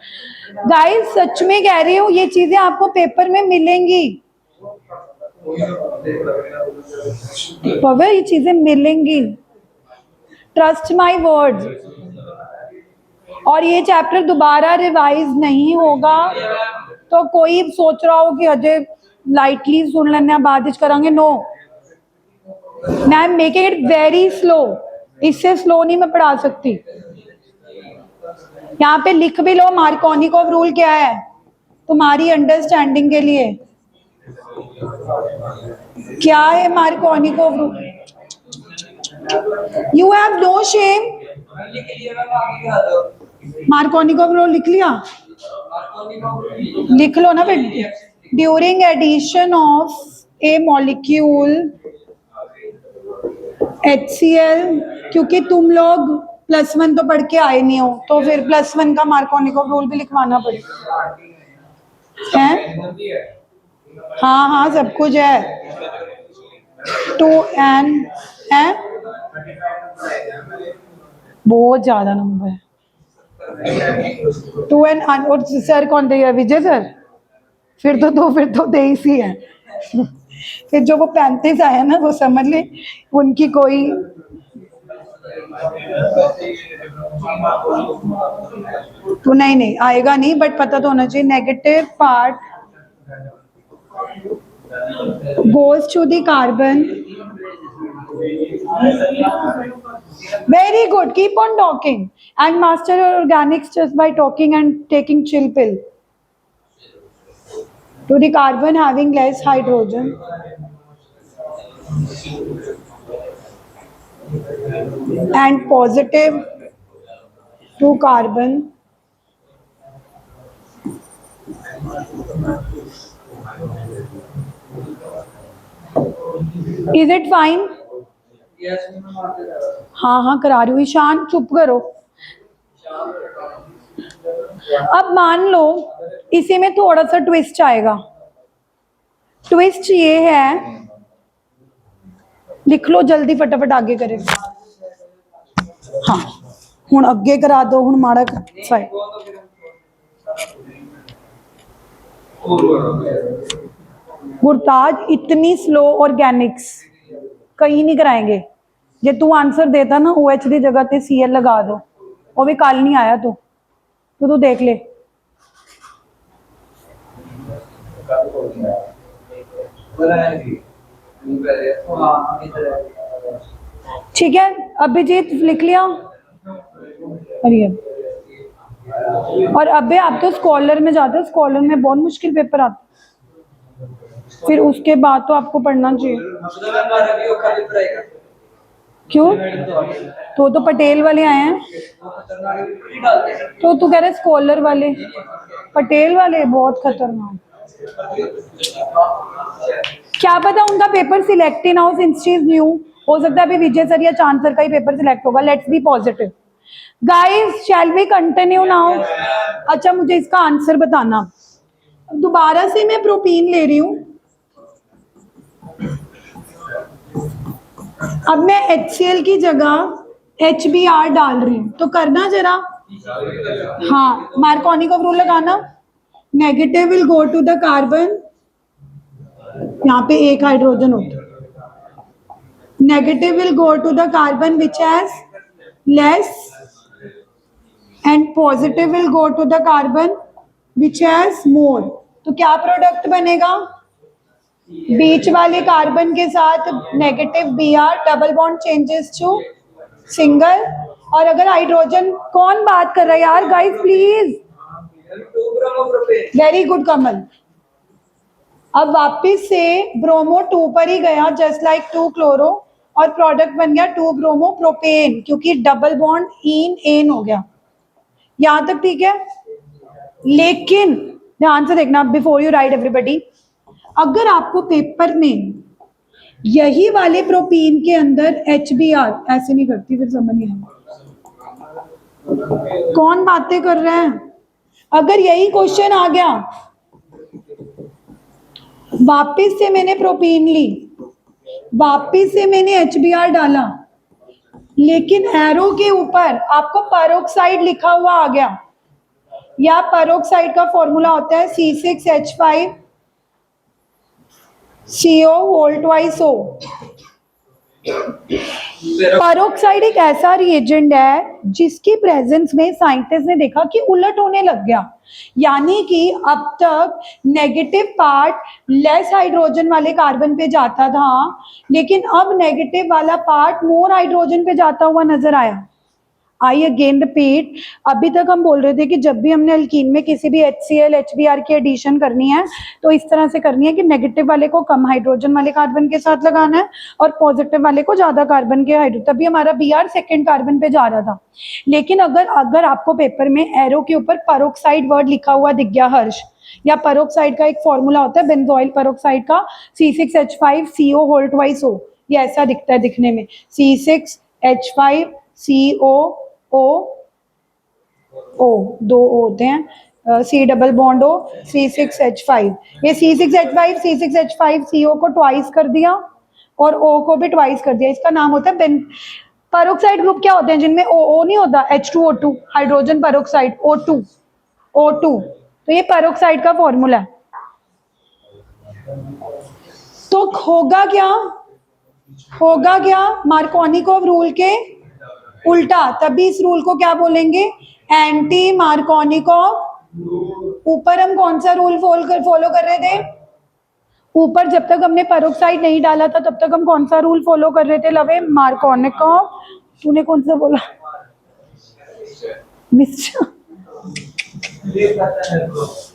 A: गाइस सच में कह रही हूँ, ये चीजें आपको पेपर में मिलेंगी, ये चीजें मिलेंगी, ट्रस्ट माई वर्ड्स। और ये चैप्टर दोबारा रिवाइज नहीं होगा, तो कोई सोच रहा हो कि अजय लाइटली सुन लेना बाद करांगे, नो, मैं मेकिंग इट वेरी स्लो, इससे स्लो नहीं मैं पढ़ा सकती। यहाँ पे लिख भी लो मार्कोनिकॉफ रूल क्या है तुम्हारी अंडरस्टैंडिंग के लिए। क्या है Markovnikov rule? You have no shame. Markovnikov rule लिख लिया, लिख लो ना फिर। During addition of a molecule HCl, क्योंकि तुम लोग +1 तो पढ़ के आए नहीं हो, तो फिर +1 का मार्कोनिकॉफ रूल भी लिखवाना पड़ेगा, है? हाँ सब कुछ है। 2n है, बहुत ज्यादा नंबर है। 2n, और सर कौन दे, विजय सर? फिर तो 23 ही है। फिर जो वो 35 आया ना, वो समझ ले उनकी कोई तो नहीं नहीं आएगा नहीं, बट पता तो होना चाहिए। Negative part goes to the carbon. Very good. Keep on talking and master your organics just by talking and taking chill pill. To the carbon having less hydrogen and positive to carbon. Is it fine? हाँ हाँ करा रही हूँ। ईशान चुप करो। अब मान लो इसी में थोड़ा सा ट्विस्ट आएगा। ट्विस्ट ये है, लिख लो जल्दी फटाफट आगे करें। हाँ हुण अगे करा दो, हुण माड़ा साइड। गुरताज इतनी स्लो ऑर्गेनिक्स कहीं नहीं कराएंगे। जे तू आंसर देता ना OH की जगह ते Cl लगा दो, वो भी कल नहीं आया तो तू देख ले। ठीक है अभिजीत लिख लिया। अरे और अबे आप तो स्कॉलर में जाते हो, स्कॉलर में बहुत मुश्किल पेपर आता, फिर उसके बाद तो आपको पढ़ना चाहिए। क्यों? तो पटेल वाले आए हैं, तो तू कह रहे स्कॉलर वाले, पटेल वाले बहुत खतरनाक। क्या पता उनका पेपर सिलेक्ट ही ना हो, सिंस शी इज न्यू। हो सकता है अभी विजय सर या चांद सर का ही पेपर सिलेक्ट होगा। Let's be positive guys, shall we continue now. अच्छा मुझे इसका आंसर बताना। दोबारा से मैं प्रोटीन ले रही हूँ। अब मैं HCl की जगह HBr डाल रही हूँ, तो करना जरा। हाँ मार्कोनिकॉफ रूल लगाना। Negative will go to the carbon, यहाँ पे एक हाइड्रोजन होता है। Negative will go to the carbon which has less and positive will go to the carbon which has more. तो क्या प्रोडक्ट बनेगा? बीच वाले कार्बन के साथ negative Br, double bond changes to single. और अगर हाइड्रोजन, कौन बात कर रहा है यार guys please. Very good Kamal. अब वापिस से ब्रोमो 2 पर ही गया, जस्ट लाइक 2 क्लोरो, और प्रोडक्ट बन गया 2 ब्रोमो प्रोपेन, क्योंकि डबल बॉन्ड इन एन हो गया। यहां तक ठीक है। लेकिन ध्यान से देखना बिफोर यू राइट एवरीबॉडी, अगर आपको पेपर में यही वाले प्रोपीन के अंदर HBr, ऐसे नहीं करती फिर समझ नहीं आएगा कौन बातें कर रहे हैं। अगर यही क्वेश्चन आ गया, वापिस से मैंने प्रोपीन ली, वापिस से मैंने HBr डाला, लेकिन एरो के ऊपर आपको पेरोक्साइड लिखा हुआ आ गया, या पेरोक्साइड का फॉर्मूला होता है C6H5 CO whole twice O। Peroxide एक ऐसा रिएजेंट है जिसकी प्रेजेंस में साइंटिस्ट ने देखा कि उलट होने लग गया, यानी कि अब तक नेगेटिव पार्ट लेस हाइड्रोजन वाले कार्बन पे जाता था, लेकिन अब नेगेटिव वाला पार्ट मोर हाइड्रोजन पे जाता हुआ नजर आया। आई अगेन रिपीट, अभी तक हम बोल रहे थे कि जब भी हमने अल्कीन में किसी भी HCl HBr की एडिशन करनी है तो इस तरह से करनी है कि नेगेटिव वाले को कम हाइड्रोजन वाले कार्बन के साथ लगाना है और पॉजिटिव वाले को ज्यादा कार्बन के हाइड्रोजन, तभी हमारा Br सेकेंड कार्बन पे जा रहा था। लेकिन अगर आपको पेपर में एरो के ऊपर पेरोक्साइड वर्ड लिखा हुआ दिख गया हर्ष, या पेरोक्साइड का एक फॉर्मूला होता है बेंजोइल पेरोक्साइड का C6H5CO होल ट्वाइस O, ये ऐसा दिखता है दिखने में, C6H5CO O, 2 O होते हैं, C double bond O, C6H5। ये C6H5 को ट्वाइस कर दिया और O को भी ट्वाइस कर दिया, इसका नाम होता है पेरोक्साइड ग्रुप। क्या होते हैं जिनमें O नहीं होता, H2O2, हाइड्रोजन पेरोक्साइड O2, तो ये पेरोक्साइड का फॉर्मूला है। तो होगा क्या मार्कोनिकॉफ रूल के उल्टा, तभी इस रूल को क्या बोलेंगे, एंटी मार्कोनिकॉव। ऊपर हम कौन सा रूल फॉलो कर रहे थे, ऊपर जब तक हमने पेरोक्साइड नहीं डाला था तब तक हम कौन सा रूल फॉलो कर रहे थे लवे, मार्कोनिकॉव। तूने कौन सा बोला, मिस्टर।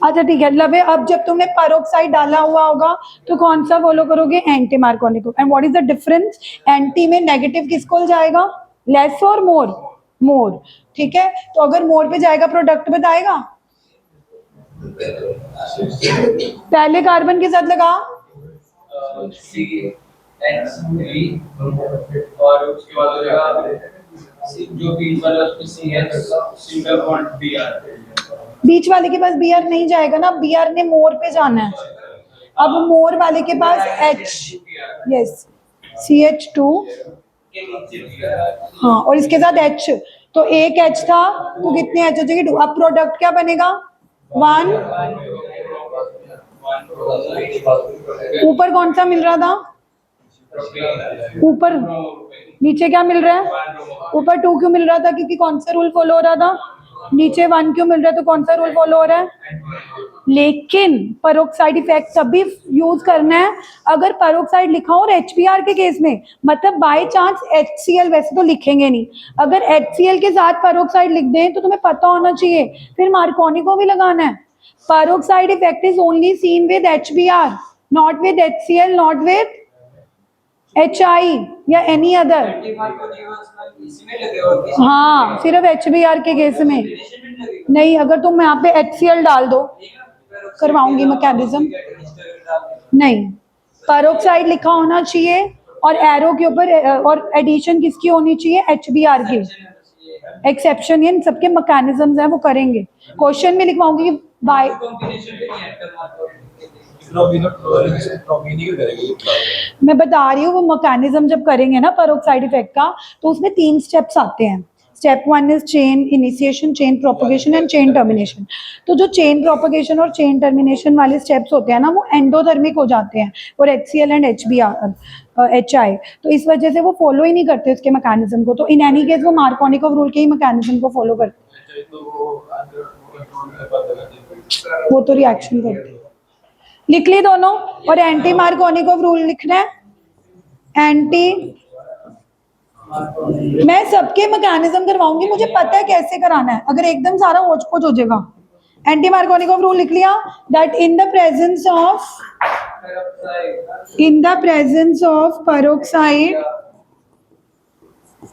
A: अच्छा ठीक है लवे, अब जब तुमने पेरोक्साइड डाला हुआ होगा तो कौन सा फॉलो करोगे, anti Markovnikov. And what is the difference, anti में नेगेटिव किसको जाएगा, लेस और मोर, मोर। ठीक है, तो अगर मोर पे जाएगा प्रोडक्ट बताएगा, पहले कार्बन के साथ लगा
B: और उसके बाद हो जाएगा जो बीच वाला उसमें सी है, सिंगल बॉन्ड बी आर।
A: बीच वाले के पास बी आर नहीं जाएगा ना, बी आर ने मोर पे जाना है। अब मोर वाले के पास एच, यस, CH2, हाँ, और इसके साथ एच, तो एक एच था तो कितने एच हो जाएगी, 2। अब प्रोडक्ट क्या बनेगा, 1। ऊपर कौन सा मिल रहा था, ऊपर, नीचे क्या मिल रहा है, ऊपर 2 क्यों मिल रहा था, क्योंकि कौन सा रूल फॉलो हो रहा था, नीचे 1 क्यों मिल रहा है, तो कौन सा रूल फॉलो हो रहा है। लेकिन पेरोक्साइड इफेक्ट तभी यूज करना है अगर पेरोक्साइड लिखा हो और HBr के केस में, मतलब बाय चांस HCl, वैसे तो लिखेंगे नहीं, अगर HCl के साथ पेरोक्साइड लिख दें तो तुम्हें पता होना चाहिए, फिर मार्कोनिको भी लगाना है। Peroxide effect is only seen with HBr, not with HCl, not with HI या एनी अदर। हाँ, सिर्फ HBr के केस में नहीं, अगर तुम यहाँ पे HCl डाल दो, करवाऊंगी मैकेनिज्म, नहीं, पेरोक्साइड लिखा होना चाहिए और एरो के ऊपर, और एडिशन किसकी होनी चाहिए, HBr की। एक्सेप्शन इन सबके मैकेनिज्म्स हैं, वो करेंगे, क्वेश्चन में लिखवाऊंगी बाय। मैं बता रही हूँ वो मैकेनिज्म जब करेंगे ना पेरोक्साइड इफेक्ट का, तो उसमें 3 स्टेप्स आते हैं। Step 1 is chain initiation, chain propagation and chain termination. तो जो चेन प्रोपगेशन और चेन टर्मिनेशन वाले स्टेप्स होते हैं ना, वो एंडोथर्मिक हो जाते हैं और HCl एंड HI, तो इस वजह से वो फॉलो ही नहीं करते उसके मैकेनिज्म को, तो इन एनी केस वो मार्कोनिकोव रूल के ही मैकेनिज्म को फॉलो करते हैं, वो तो रिएक्शन करते हैं। लिख ली दोनों, और एंटी मार्कोनिकोव रूल लिखना है, एंटी, मैं सबके मैकेनिज्म करवाऊंगी, मुझे पता है कैसे कराना है, अगर एकदम सारा होच पोच हो जाएगा। एंटी मार्कोनिकोव रूल लिख लिया, that in the presence of peroxide,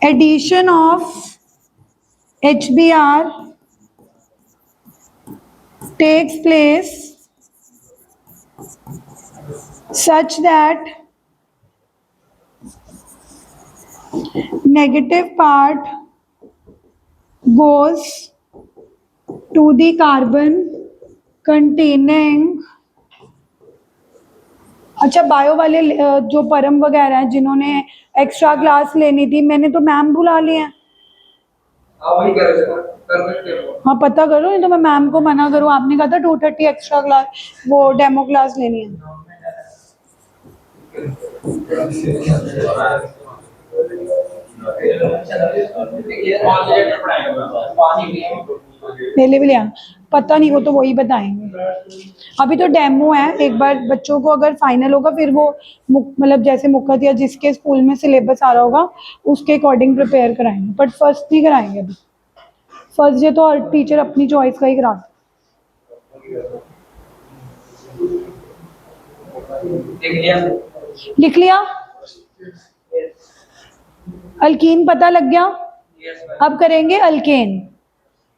A: addition of HBr takes place such that negative part goes to the carbon containing, अच्छा बायो वाले जो परम वगैरह हैं जिन्होंने एक्स्ट्रा क्लास लेनी थी, मैंने तो मैम बुला लिए हैं। हाँ पता करो, नहीं तो मैं मैम को मना करूँ, आपने कहा था 230 एक्स्ट्रा क्लास, वो डेमो क्लास लेनी है। पहले भी लिया, पता नहीं, वो तो वही बताएंगे, अभी तो डेमो है। एक बार बच्चों को अगर फाइनल होगा फिर वो मतलब जैसे मुख्यत या जिसके स्कूल में सिलेबस आ रहा होगा उसके अकॉर्डिंग प्रिपेयर कराएंगे, बट फर्स्ट नहीं कराएंगे अभी। फर्स्ट डे तो हर टीचर अपनी चॉइस का ही कराता। लिख लिया, अल्कीन पता लग गया। अब करेंगे अल्केन।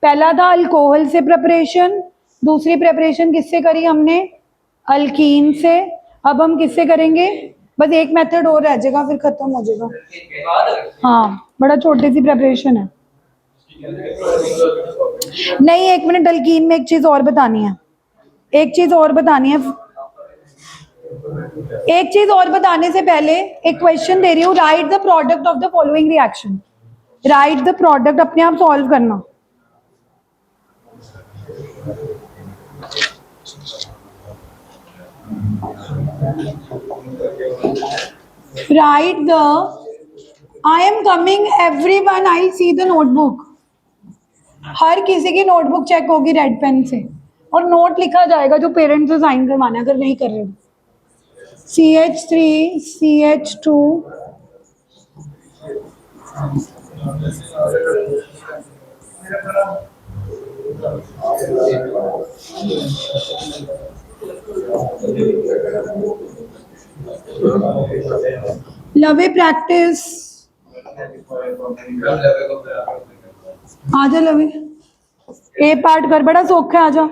A: पहला था अल्कोहल से प्रिपरेशन, दूसरी प्रिपरेशन किससे करी हमने, अल्कीन से। अब हम किससे करेंगे, बस एक मेथड और रह जाएगा फिर खत्म हो जाएगा। हाँ, बड़ा छोटी सी प्रिपरेशन है। नहीं, एक मिनट, अल्कीन में एक चीज और बतानी है, एक चीज और बतानी है। एक चीज और बताने से पहले एक क्वेश्चन दे रही हूँ, write the product of the following reaction. Write the product, अपने आप सॉल्व करना। Write the I am coming everyone, I see the notebook. हर किसी की नोटबुक चेक होगी रेड पेन से, और नोट लिखा जाएगा जो पेरेंट्स से साइन करवाना है अगर नहीं कर रहे। CH3 CH2 लवे प्रैक्टिस। आजा लवे, ए पार्ट कर, बड़ा सौखा है, आजा।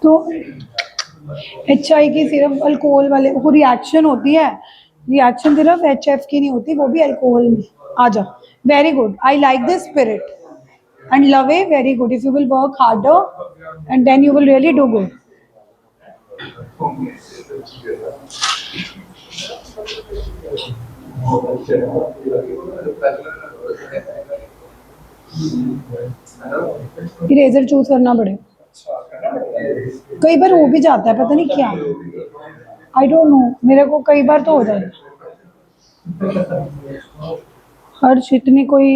A: तो HI की सिर्फ अल्कोहल वाले को रिएक्शन होती है, रिएक्शन सिर्फ HF की नहीं होती, वो भी अल्कोहल में। आ जा, very good, I like this spirit and love a, very good. If you will work harder and then you will really do good. Eraser choose करना पड़ेगा, कई बार हो भी जाता है, पता नहीं क्या, आई डोंट नो, मेरे को कई बार तो हो जाता है। हर्ष इतनी कोई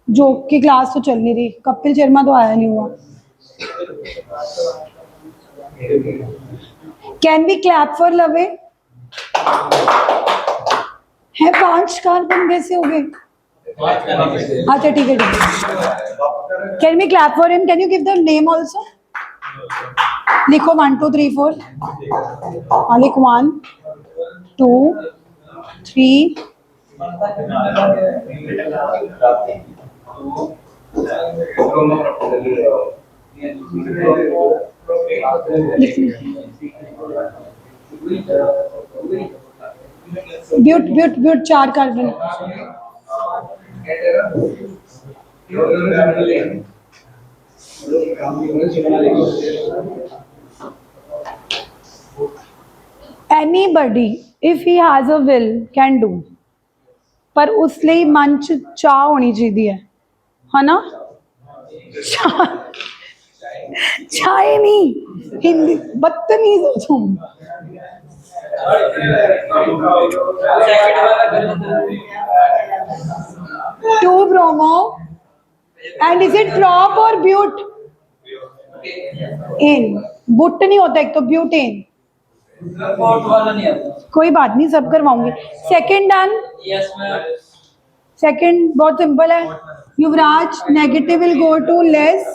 A: जोक की क्लास तो चल नहीं रही, कपिल शर्मा तो आया नहीं हुआ। कैन वी क्लैप फॉर लवे? है 5 कार्बन कैसे हो गए? अच्छा ठीक है ठीक है। Can we clap for him? Can you give the name also? लिखो 1 2 3 4। लिख 1 2 3। But but but 4 carbon. Anybody, if he has a will, can do, पर उस ਲਈ ਮਨ 'ਚ ਚਾਹ ਹੋਣੀ ਚਾਹੀਦੀ है ना? चाय नहीं, हिंदी बदतमीज हो तुम। To bromo and is it prop और ब्यूट? इन बुट नहीं होता एक तो, ब्यूटेन। कोई बात नहीं, सब करवाऊंगी। Second done? सेकंड बहुत सिंपल है। Yuvraj negative will go to less,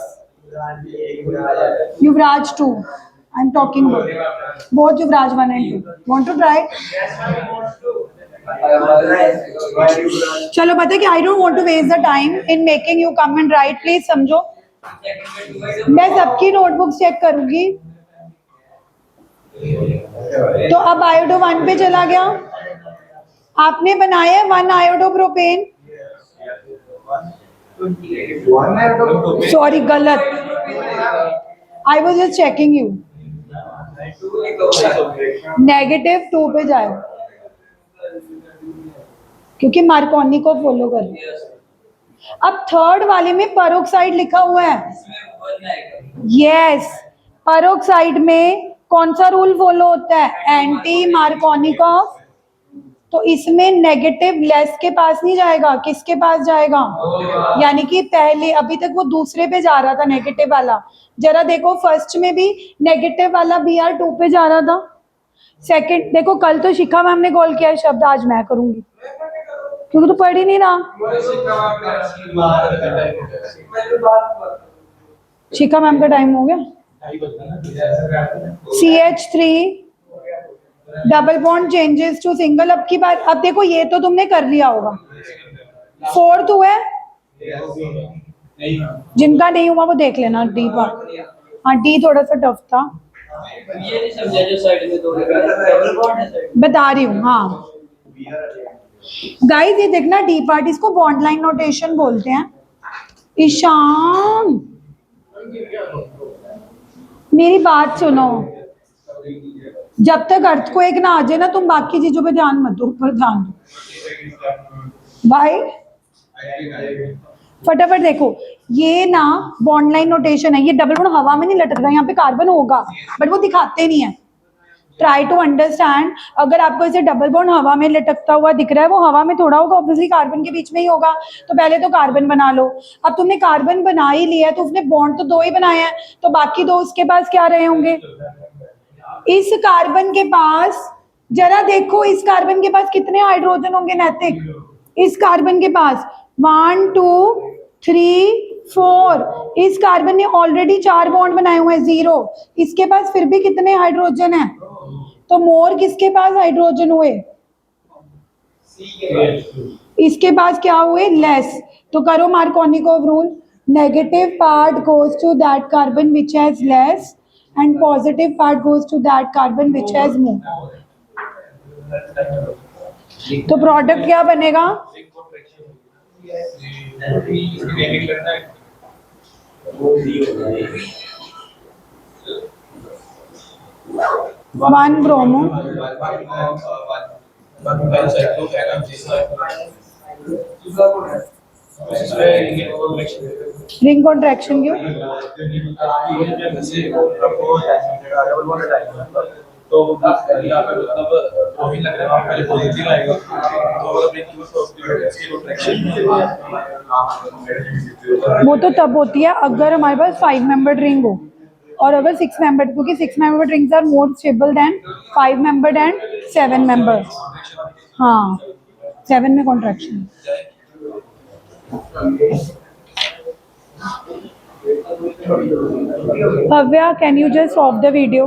A: Yuvraj 2। I am talking both Yuvraj 1 and 2। Want to try? चलो, पता है कि I don't want to waste the time in making you come and write, please समझो। मैं सबकी notebook check करूंगी। तो अब आयोडो 1 पे चला गया। आपने बनाया 1 आयोडोप्रोपेन, सॉरी गलत, I was just checking you. -2 पे जाए क्योंकि मार्कोनी को फॉलो कर। अब थर्ड वाले में पेरोक्साइड लिखा हुआ है। यस, पेरोक्साइड में कौन सा रूल फॉलो होता है? Anti Markovnikov. तो इसमें नेगेटिव लेस के पास नहीं जाएगा, किसके पास जाएगा? यानी कि पहले, अभी तक वो दूसरे पे जा रहा था नेगेटिव वाला, जरा देखो फर्स्ट में भी नेगेटिव वाला Br2 पे जा रहा था। सेकंड देखो, कल तो शिखा मैम ने कॉल किया शब्द, आज मैं करूंगी क्योंकि तू पढ़ ही नहीं रहा। शिखा मैम का टाइम हो गया। CH3 double bond changes to single. अब की बार, अब देखो ये तो तुमने कर लिया होगा। 4th हुआ है, जिनका नहीं हुआ वो देख लेना। डी पार्ट हाँ डी थोड़ा सा टफ था,
B: ये नहीं समझा जो साइड में दो लिखा है डबल बॉन्ड है साइड
A: बता रही हूँ। हाँ गाइस ये देखना डी पार्ट, इसको बॉन्ड लाइन नोटेशन बोलते हैं। ईशान मेरी बात सुनो, जब तक अर्थ को एक ना आ जाए ना तुम बाकी चीजों पे ध्यान मत दो, ऊपर ध्यान दो भाई। फटाफट देखो, ये ना बॉन्ड लाइन नोटेशन है, ये डबल बॉन्ड हवा में नहीं लटक रहा, यहाँ पे कार्बन होगा बट वो दिखाते नहीं है। ट्राई टू अंडरस्टैंड, अगर आपको ऐसे डबल बॉन्ड हवा में लटकता हुआ दिख रहा है, वो हवा में थोड़ा होगा, ऑब्वियसली कार्बन के बीच में ही होगा। तो पहले तो कार्बन बना लो। अब तुमने कार्बन बना ही लिया है तो उसने बॉन्ड तो दो ही बनाए हैं, तो बाकी दो उसके पास क्या रहे होंगे? इस कार्बन के पास, जरा देखो इस कार्बन के पास कितने हाइड्रोजन होंगे नैतिक? इस कार्बन के पास 1 2 3 4। इस कार्बन ने ऑलरेडी 4 बॉन्ड बनाए हुए हैं, 0। इसके पास फिर भी कितने हाइड्रोजन है? तो मोर किसके पास हाइड्रोजन हुए? इसके पास क्या हुए? लेस। तो करो Markovnikov rule, negative part goes to that carbon which has less and positive part goes to that carbon which has more। तो प्रोडक्ट क्या बनेगा? वन ब्रोमो, रिंग कॉन्ट्रैक्शन क्यों?
B: तो यहाँ पे मतलब वही लग रहा है पहले पॉजिटिव आएगा तो
A: वो तो तब होती है अगर हमारे पास 5 मेंबर्ड रिंग हो, और अगर 6 मेंबर्ड, क्योंकि 6 membered rings are more stable than 5 membered and 7 membered. हाँ 7 में contraction. Bhavya, can you just stop the video?